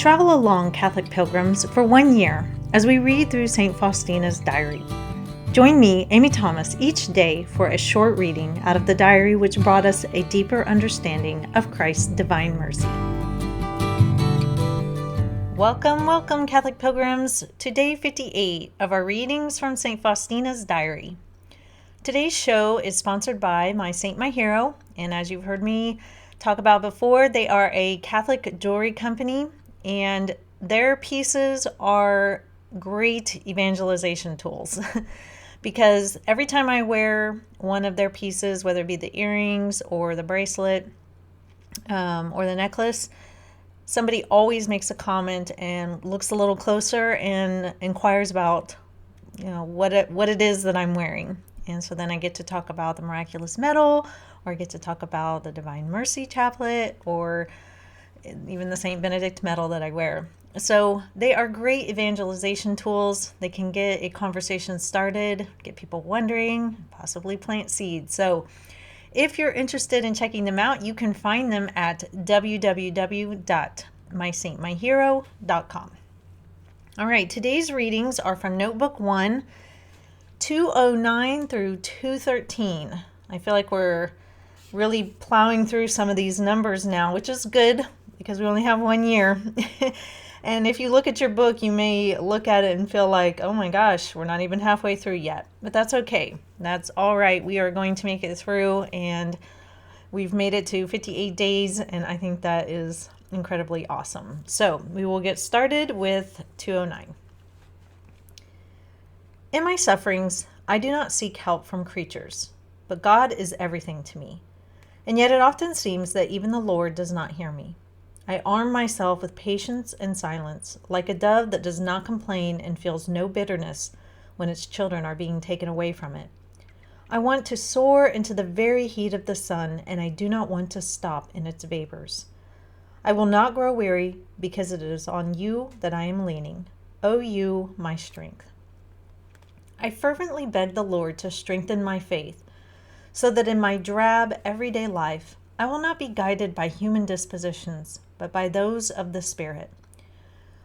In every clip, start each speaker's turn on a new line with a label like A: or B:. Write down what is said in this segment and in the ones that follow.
A: Travel along, Catholic pilgrims, for 1 year as we read through St. Faustina's diary. Join me, Amy Thomas, each day for a short reading out of the diary which brought us a deeper understanding of Christ's divine mercy. Welcome, Catholic pilgrims, to day 58 of our readings from St. Faustina's diary. Today's show is sponsored by My Saint, My Hero, and as you've heard me talk about before, they are a Catholic jewelry company, and their pieces are great evangelization tools because every time I wear one of their pieces, whether it be the earrings or the bracelet or the necklace, somebody always makes a comment and looks a little closer and inquires about what it is that I'm wearing. And so then I get to talk about the miraculous medal, or I get to talk about the Divine Mercy chaplet, or even the St. Benedict medal that I wear. So they are great evangelization tools. They can get a conversation started, get people wondering, possibly plant seeds. So if you're interested in checking them out, you can find them at www.mysaintmyhero.com. All right, today's readings are from Notebook 1, 209 through 213. I feel like we're really plowing through some of these numbers now, which is good because we only have 1 year. And if you look at your book, you may look at it and feel like, oh my gosh, we're not even halfway through yet. But that's okay. That's all right. We are going to make it through, and we've made it to 58 days, and I think that is incredibly awesome. So we will get started with 209. In my sufferings, I do not seek help from creatures, but God is everything to me. And yet it often seems that even the Lord does not hear me. I arm myself with patience and silence, like a dove that does not complain and feels no bitterness when its children are being taken away from it. I want to soar into the very heat of the sun, and I do not want to stop in its vapors. I will not grow weary, because it is on you that I am leaning. O you, my strength. I fervently beg the Lord to strengthen my faith, so that in my drab, everyday life, I will not be guided by human dispositions, but by those of the Spirit.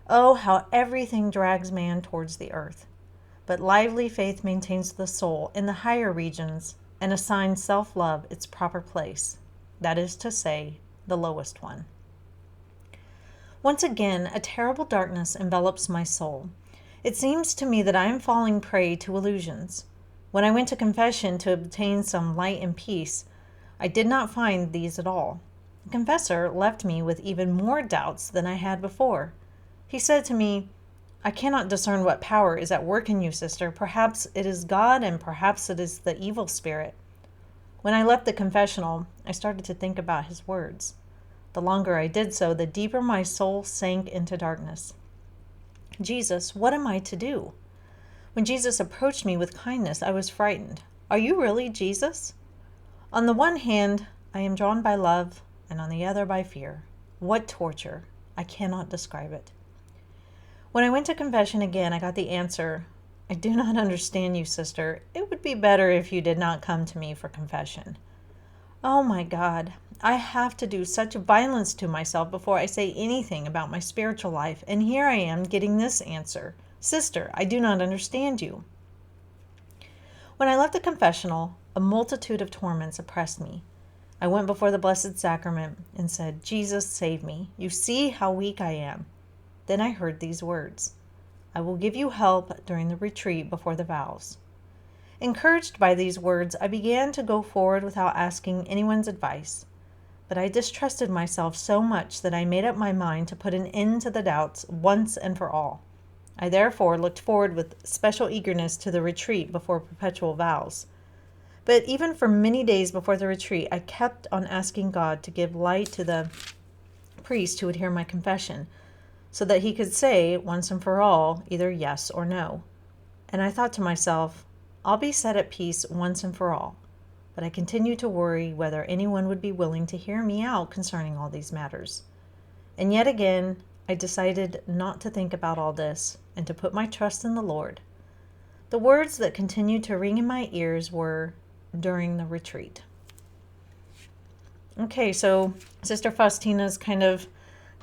A: Oh, how everything drags man towards the earth. But lively faith maintains the soul in the higher regions and assigns self-love its proper place, that is to say, the lowest one. Once again, a terrible darkness envelops my soul. It seems to me that I am falling prey to illusions. When I went to confession to obtain some light and peace, I did not find these at all. The confessor left me with even more doubts than I had before. He said to me, I cannot discern what power is at work in you, sister. Perhaps it is God, and perhaps it is the evil spirit. When I left the confessional, I started to think about his words. The longer I did so, the deeper my soul sank into darkness. Jesus, what am I to do? When Jesus approached me with kindness, I was frightened. Are you really Jesus? On the one hand, I am drawn by love, and on the other by fear. What torture! I cannot describe it. When I went to confession again, I got the answer, I do not understand you, sister. It would be better if you did not come to me for confession. Oh my God, I have to do such violence to myself before I say anything about my spiritual life, and here I am getting this answer. Sister, I do not understand you. When I left the confessional, a multitude of torments oppressed me. I went before the Blessed Sacrament and said, Jesus, save me. You see how weak I am. Then I heard these words, I will give you help during the retreat before the vows. Encouraged by these words, I began to go forward without asking anyone's advice. But I distrusted myself so much that I made up my mind to put an end to the doubts once and for all. I therefore looked forward with special eagerness to the retreat before perpetual vows. But even for many days before the retreat, I kept on asking God to give light to the priest who would hear my confession, so that he could say, once and for all, either yes or no. And I thought to myself, I'll be set at peace once and for all. But I continued to worry whether anyone would be willing to hear me out concerning all these matters. And yet again, I decided not to think about all this and to put my trust in the Lord. The words that continued to ring in my ears were, during the retreat. Okay, so Sister Faustina's kind of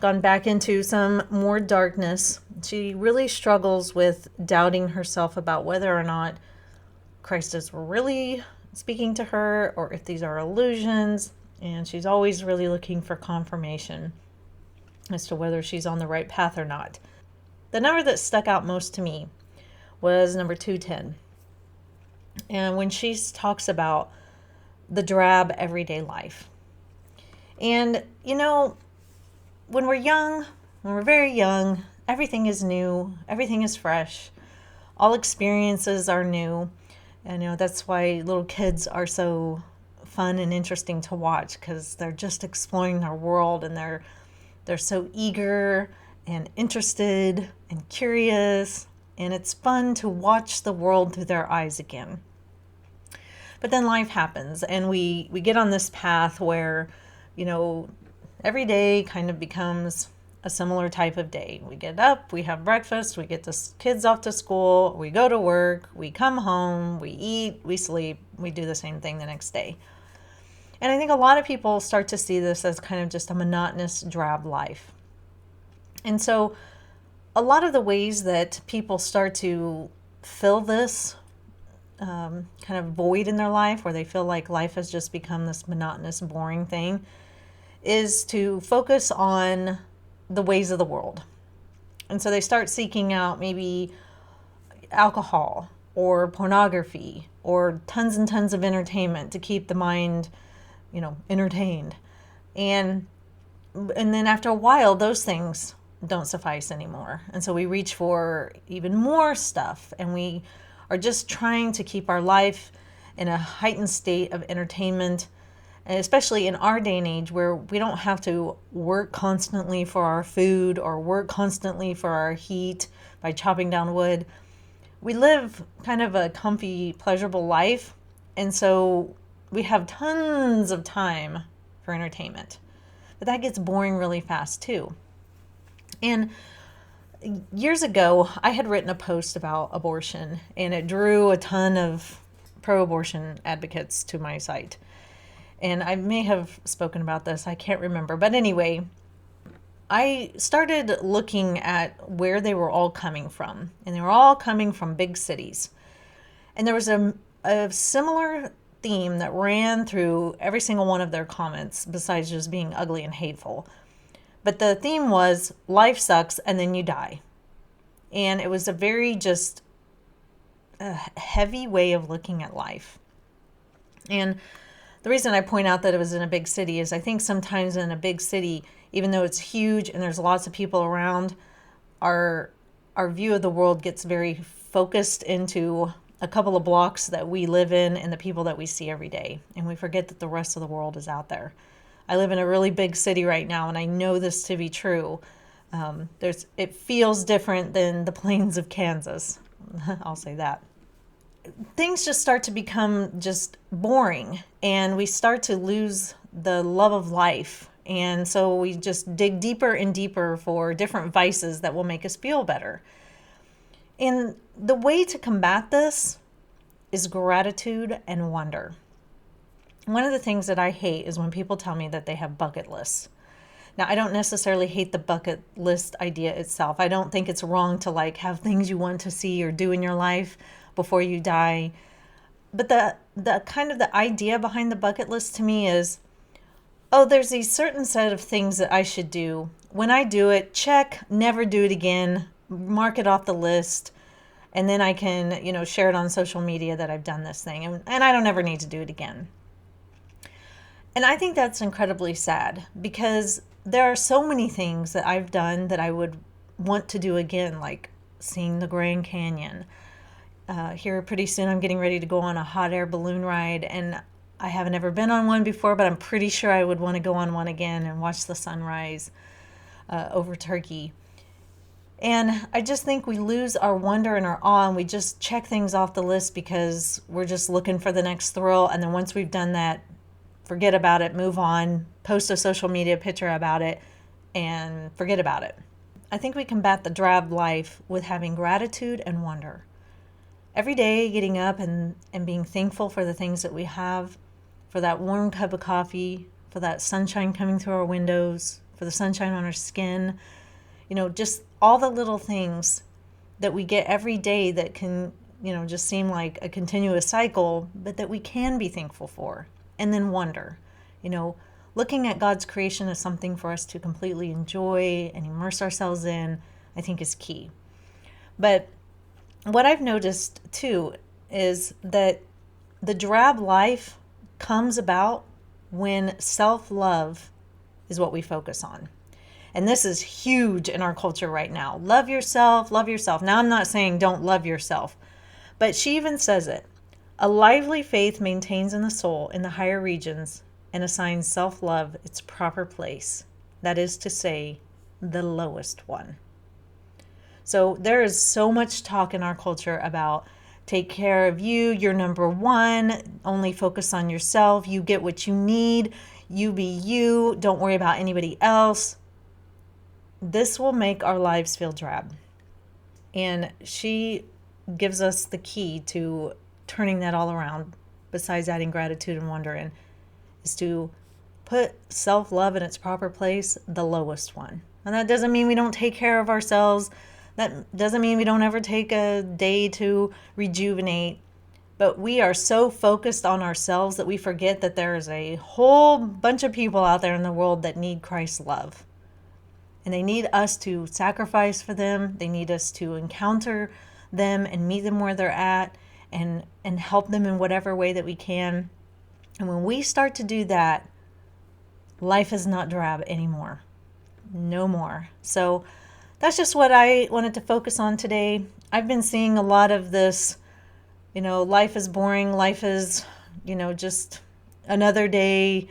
A: gone back into some more darkness. She really struggles with doubting herself about whether or not Christ is really speaking to her or if these are illusions. And she's always really looking for confirmation as to whether she's on the right path or not. The number that stuck out most to me was number 210. And when she talks about the drab everyday life. And, you know, when we're young, when we're very young, everything is new, everything is fresh, all experiences are new. And, you know, that's why little kids are so fun and interesting to watch, because they're just exploring our world, and they're so eager and interested and curious, and it's fun to watch the world through their eyes again. But then life happens, and we get on this path where, you know, every day kind of becomes a similar type of day. We get up, we have breakfast, we get the kids off to school, we go to work, we come home, we eat, we sleep, we do the same thing the next day. And I think a lot of people start to see this as kind of just a monotonous, drab life. And so a lot of the ways that people start to fill this kind of void in their life, where they feel like life has just become this monotonous, boring thing, is to focus on the ways of the world. And so they start seeking out maybe alcohol or pornography or tons and tons of entertainment to keep the mind, you know, entertained. And then after a while, those things don't suffice anymore. And so we reach for even more stuff, and we are just trying to keep our life in a heightened state of entertainment, and especially in our day and age where we don't have to work constantly for our food or work constantly for our heat by chopping down wood. We live kind of a comfy, pleasurable life, and so we have tons of time for entertainment. But that gets boring really fast too. And years ago, I had written a post about abortion, and it drew a ton of pro-abortion advocates to my site. And I may have spoken about this, I can't remember. But anyway, I started looking at where they were all coming from. And they were all coming from big cities. And there was a similar theme that ran through every single one of their comments, besides just being ugly and hateful. But the theme was, life sucks and then you die. And it was a very just heavy way of looking at life. And the reason I point out that it was in a big city is I think sometimes in a big city, even though it's huge and there's lots of people around, our view of the world gets very focused into a couple of blocks that we live in and the people that we see every day. And we forget that the rest of the world is out there. I live in a really big city right now, and I know this to be true. It feels different than the plains of Kansas. I'll say that. Things just start to become just boring, and we start to lose the love of life. And so we just dig deeper and deeper for different vices that will make us feel better. And the way to combat this is gratitude and wonder. One of the things that I hate is when people tell me that they have bucket lists. Now, I don't necessarily hate the bucket list idea itself. I don't think it's wrong to have things you want to see or do in your life before you die. But the kind of the idea behind the bucket list to me is, oh, there's a certain set of things that I should do. When I do it, check, never do it again, mark it off the list, and then I can, share it on social media that I've done this thing, and I don't ever need to do it again. And I think that's incredibly sad, because there are so many things that I've done that I would want to do again, like seeing the Grand Canyon. Here pretty soon I'm getting ready to go on a hot air balloon ride, and I haven't ever been on one before, but I'm pretty sure I would want to go on one again and watch the sunrise over Turkey. And I just think we lose our wonder and our awe, and we just check things off the list because we're just looking for the next thrill. And then once we've done that, forget about it, move on, post a social media picture about it, and forget about it. I think we combat the drab life with having gratitude and wonder. Every day getting up and being thankful for the things that we have, for that warm cup of coffee, for that sunshine coming through our windows, for the sunshine on our skin, just all the little things that we get every day that can, just seem like a continuous cycle, but that we can be thankful for. And then wonder, looking at God's creation as something for us to completely enjoy and immerse ourselves in, I think is key. But what I've noticed too is that the drab life comes about when self-love is what we focus on. And this is huge in our culture right now. Love yourself, love yourself. Now, I'm not saying don't love yourself, but she even says it. A lively faith maintains in the soul in the higher regions and assigns self-love its proper place. That is to say, the lowest one. So there is so much talk in our culture about take care of you, you're number one, only focus on yourself, you get what you need, you be you, don't worry about anybody else. This will make our lives feel drab. And she gives us the key to turning that all around, besides adding gratitude and wonder in, is to put self-love in its proper place, the lowest one. And that doesn't mean we don't take care of ourselves. That doesn't mean we don't ever take a day to rejuvenate. But we are so focused on ourselves that we forget that there is a whole bunch of people out there in the world that need Christ's love. And they need us to sacrifice for them. They need us to encounter them and meet them where they're at and help them in whatever way that we can. And when we start to do that, life is not drab anymore. No more. So that's just what I wanted to focus on today. I've been seeing a lot of this, life is boring. Life is, just another day.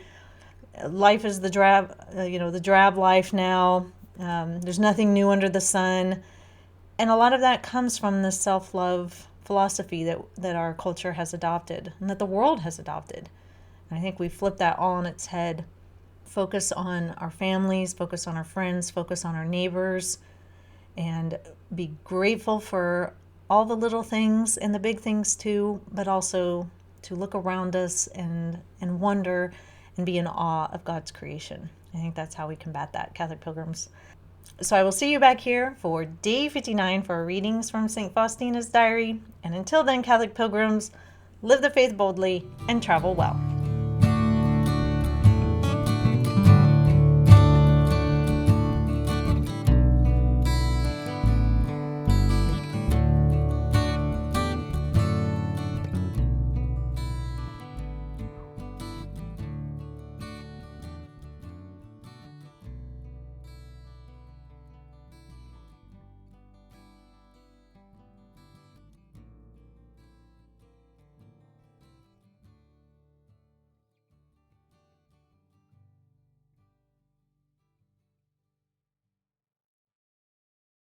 A: Life is the drab life now. There's nothing new under the sun. And a lot of that comes from the self-love philosophy that our culture has adopted and that the world has adopted. And I think we flip that all on its head. Focus on our families, focus on our friends, focus on our neighbors, and be grateful for all the little things and the big things too, but also to look around us and wonder and be in awe of God's creation. I think that's how we combat that, Catholic pilgrims. So I will see you back here for day 59 for readings from St. Faustina's diary. And until then, Catholic pilgrims, live the faith boldly and travel well.